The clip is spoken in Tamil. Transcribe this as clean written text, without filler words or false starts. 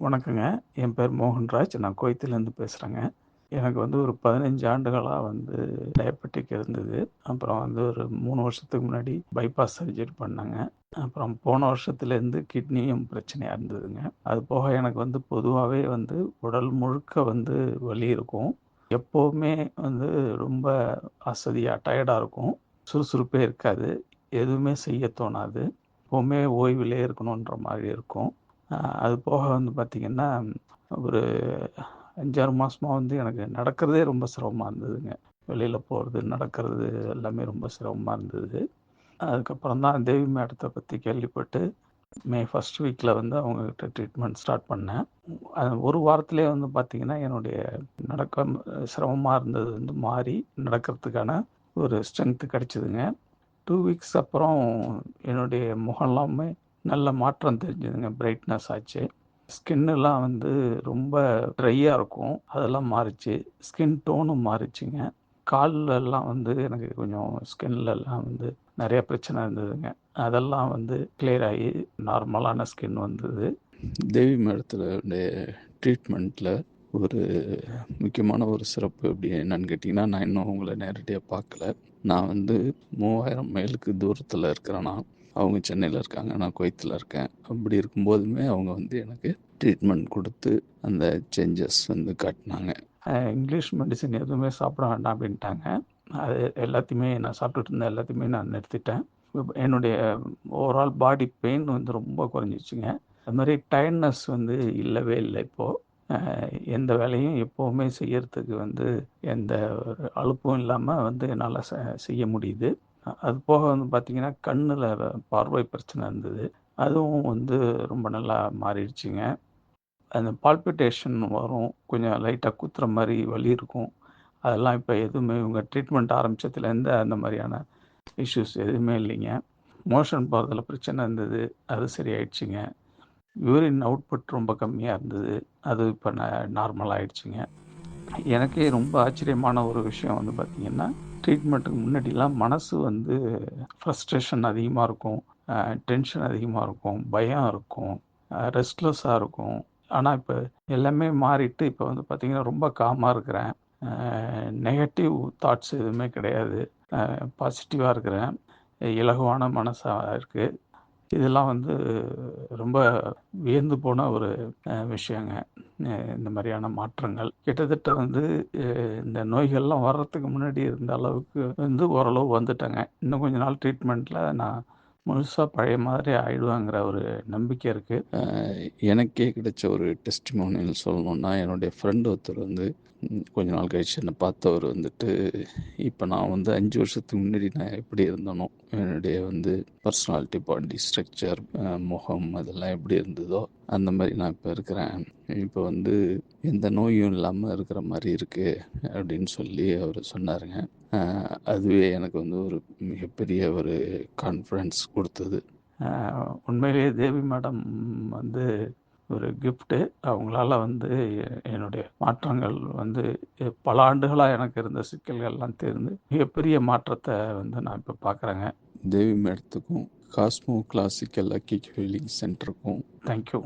வணக்கங்க. என் பேர் மோகன்ராஜ். நான் குவைத்திலேருந்து பேசுகிறேங்க. எனக்கு வந்து ஒரு 15 ஆண்டுகளா வந்து டயபெட்டிக் இருந்தது. அப்புறம் வந்து ஒரு 3 வருஷத்துக்கு முன்னாடி பைபாஸ் சர்ஜரி பண்ணேங்க. அப்புறம் போன வருஷத்துலேருந்து கிட்னியும் பிரச்சனையா இருந்ததுங்க. அது போக எனக்கு வந்து பொதுவாவே வந்து உடல் முழுக்க வந்து வலி இருக்கும். எப்பவுமே வந்து ரொம்ப அசதியா, டயர்டா இருக்கும். சுறுசுறுப்பே இருக்காது. எதுவுமே செய்ய தோணாது. எப்பவுமே ஓய்விலே இருக்கணுன்ற மாரி இருக்கும். அது போக வந்து பார்த்தீங்கன்னா, ஒரு 5, 6 மாசமா வந்து எனக்கு நடக்கிறதே ரொம்ப சிரமமா இருந்ததுங்க. வெளியில போறது, நடக்கிறது எல்லாமே ரொம்ப சிரமமா இருந்தது. அதுக்கப்புறம் தான் தேவி மேடத்த பத்தி கேள்விப்பட்டு, மே 1 வீக்ல வந்து அவங்ககிட்ட ட்ரீட்மெண்ட் ஸ்டார்ட் பண்ணேன். ஒரு வாரத்திலேயே வந்து பார்த்தீங்கன்னா, என்னுடைய நடக்க சிரமமா இருந்தது வந்து மாறி, நடக்கிறதுக்கான ஒரு ஸ்ட்ரென்த் கிடைச்சதுங்க. 2 வீக்ஸ் அப்புறம் என்னுடைய முகம் எல்லாமே நல்ல மாற்றம் தெரிஞ்சதுங்க. பிரைட்னஸ் ஆச்சு. ஸ்கின்னுலாம் வந்து ரொம்ப ட்ரையா இருக்கும். அதெல்லாம் மாறுச்சு. ஸ்கின் டோனும் மாறுச்சுங்க. கால்லலாம் வந்து எனக்கு கொஞ்சம் ஸ்கின்லலாம் வந்து நெறைய பிரச்சனை இருந்ததுங்க. அதெல்லாம் வந்து கிளியர் ஆகி நார்மலான ஸ்கின் வந்தது. தேவி மேடத்தோட ட்ரீட்மெண்ட்ல ஒரு முக்கியமான ஒரு சிறப்பு அப்படி என்னன்னு கேட்டிங்கன்னா, நான் இன்னும் உங்கள நேரடியா பார்க்கல. நான் வந்து 3000 மைலுக்கு தூரத்தில இருக்கிறேன் நான். அவங்க சென்னையில இருக்காங்க. நான் குவைத்தில இருக்கேன். அப்படி இருக்கும்போதுமே அவங்க வந்து எனக்கு ட்ரீட்மெண்ட் குடுத்து அந்த சேஞ்சஸ் வந்து காட்டுனாங்க. இங்கிலீஷ் மெடிசின் எதுவுமே சாப்பிட வேண்டாம் அப்படின்ட்டாங்க. அது எல்லாத்தையுமே நான் சாப்பிட்டுட்டு இருந்த எல்லாத்தையுமே நான் நிறுத்திட்டேன். என்னுடைய ஓவரால் பாடி பெயின் வந்து ரொம்ப குறைஞ்சிச்சுங்க. அது மாரி டயர்ட்னஸ் வந்து இல்லவே இல்ல இப்போ. எந்த வேலையும் எப்பவுமே செய்யறதுக்கு வந்து எந்த ஒரு அலுப்பும் இல்லாம வந்து என்னால செய்ய முடியுது. அது போக வந்து பார்த்தீங்கன்னா, கண்ணுல பார்வை பிரச்சனை இருந்தது. அதுவும் வந்து ரொம்ப நல்லா மாறிடுச்சுங்க. அந்த பால்பிட்டேஷன் வரும். கொஞ்சம் லைட்டா குத்துற மாரி வலி இருக்கும். அதெல்லாம் இப்ப எதுவுமே இவங்க ட்ரீட்மெண்ட் ஆரம்பிச்சதுலேருந்து அந்த மாரியான இஷ்யூஸ் எதுவுமே இல்லைங்க. மோஷன் போறதுல பிரச்சனை இருந்தது. அது சரியாயிடுச்சுங்க. யூரின் அவுட்புட் ரொம்ப கம்மியா இருந்தது. அது இப்ப நார்மல் ஆயிடுச்சுங்க. எனக்கே ரொம்ப ஆச்சரியமான ஒரு விஷயம் வந்து பார்த்தீங்கன்னா, ட்ரீட்மெண்ட்டுக்கு முன்னாடிலாம் மனசு வந்து ஃப்ரஸ்ட்ரேஷன் அதிகமா இருக்கும். டென்ஷன் அதிகமா இருக்கும். பயம் இருக்கும். ரெஸ்ட்லெஸ்ஸா இருக்கும். ஆனா, இப்ப எல்லாமே மாறிட்டு இப்ப வந்து பார்த்தீங்கன்னா, ரொம்ப காமா இருக்கிறேன். நெகட்டிவ் தாட்ஸ் எதுவுமே கிடையாது. பாசிட்டிவா இருக்கிறேன். இலகுவான மனசா இருக்கு. இதெல்லாம் வந்து ரொம்ப வியந்து போன ஒரு விஷயங்க. இந்த மாரியான மாற்றங்கள். கிட்டத்தட்ட வந்து இந்த நோய்கள்லாம் வர்றதுக்கு முன்னாடி இருந்த அளவுக்கு வந்து ஓரளவு வந்துட்டேங்க. இன்னும் கொஞ்ச நாள் ட்ரீட்மெண்ட்ல நான் முழுசா பழைய மாதிரி ஆயிடுவேங்கிற ஒரு நம்பிக்கை இருக்கு. எனக்கே கிடைச்ச ஒரு டெஸ்டிமோனியல் சொல்லணும்னா, என்னுடைய ஃப்ரெண்ட் ஒருத்தர் வந்து கொஞ்ச நாள் கழிச்சு என்ன பார்த்தவர் வந்துட்டு, இப்ப நான் வந்து 5 வருஷத்துக்கு முன்னாடி நான் எப்படி இருந்தேனோ, என்னுடைய வந்து பர்சனாலிட்டி, பாடி ஸ்ட்ரக்சர், முகம் அதெல்லாம் எப்படி இருந்ததோ, அந்த மாரி நான் இப்ப இருக்கிறேன். இப்ப வந்து எந்த நோயும் இல்லாம இருக்கிற மாரி இருக்கு, அப்படின்னு சொல்லி அவரு சொன்னாருங்க. அதுவே எனக்கு வந்து ஒரு மிகப்பெரிய ஒரு கான்ஃபிடன்ஸ் குடுத்தது. உண்மையிலேயே தேவி மேடம் வந்து ஒரு கிஃப்ட்டு. அவங்களால வந்து என்னுடைய மாற்றங்கள் வந்து பல ஆண்டுகளா எனக்கு இருந்த சிக்கல்கள்லாம் தீர்ந்து, மிகப்பெரிய மாற்றத்த வந்து நான் இப்ப பார்க்குறேங்க. தேவி மேடத்துக்கும், காஸ்மோ கிளாசிக்கல் அக்கிக் ஹீலிங் சென்டருக்கும் தேங்க் யூ.